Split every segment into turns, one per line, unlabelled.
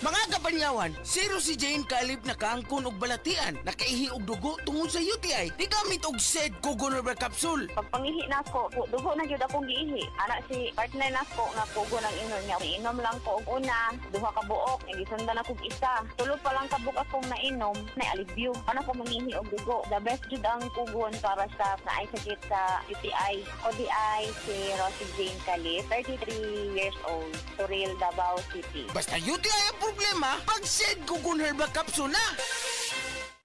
Mga kabanyawan, zero si Jane Caleb nakaangkon og balatian, nakaihi og dugo tungod sa UTI. Di gamit og said Kugon Herbal Capsule.
Pag pangihi na ko, dugo na gyud akong giihi. Anak si partner na ko nga pugo ng inom niya. Inom lang ko og una, duha ka buok, gisundan ako og isa. Tulo pa lang ka buok akong nainom, na alivio. Ano ko mangihi og dugo. The best jud ang pugon para sa naay sakit sa UTI. ODI si Rosie Jane Caleb, 33 years old, Suril, Davao City.
Basta UTI ang problema, pag said Kugon Herbal Capsule na.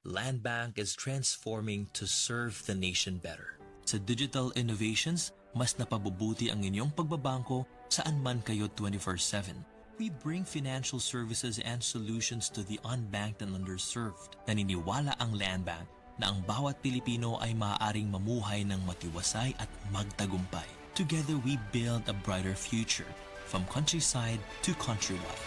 Land Bank is transforming to serve the nation better. Sa digital innovations, mas napabubuti ang inyong pagbabangko saan man kayo 24/7. We bring financial services and solutions to the unbanked and underserved. Naniniwala ang Land Bank na ang bawat Pilipino ay maaaring mamuhay ng matiwasay at magtagumpay. Together we build a brighter future, from countryside to countrywide.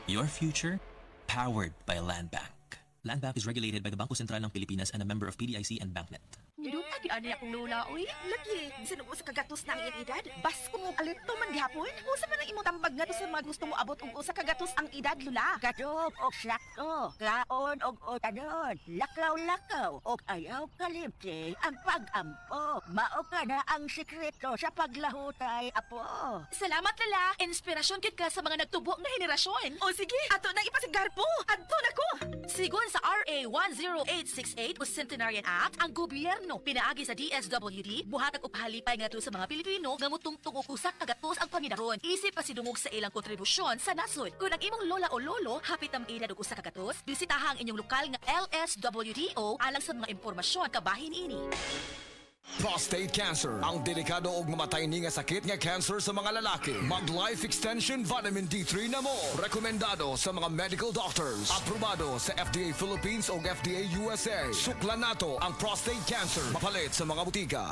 Your future, powered by Land Bank. Land Bank is regulated by the Bangko Sentral ng Pilipinas and a member of PDIC and BancNet.
Nidutag yung ani akong lola, uy. Lagi, bisan mo sa kagatos na ang iyang edad. Bas ko mo alito man gihapon. Usa man ang imong tambag nga to sa mga gusto mo abot ug usa kagatos ang edad, lula.
Gadok og sakto, kaon og otadon, lakaw-lakaw og ayaw kalimti ang pag-ampo. Mao ka na ang sikreto sa paglahutay, apo.
Salamat, lala. Inspirasyon kit ka sa mga nagtubo nga henerasyon. O sige, ato na ipasigar po. Adto na ko. Sigon sa RA 10868 o Centenarian Act, ang gobyerno pinaagi sa DSWD, buhatag og pahalipay ngadto sa mga Pilipino nga mutungtong og usa ka gatos ang panginahon. Isip pa sidungog sa ilang kontribusyon sa nasod. Kung ang imong lola o lolo hapit ang edad og usa ka gatos, bisitaha ang inyong lokal nga LSWDO alang sa mga impormasyon kabahin ini.
Prostate cancer, ang delikado ug mamatay ni nga sakit nga cancer sa mga lalaki. Mag Life Extension Vitamin D3 na mo. Rekomendado sa mga medical doctors. Aprobado sa FDA Philippines ug FDA USA. Suklan nato ang prostate cancer. Mapalit sa mga butika.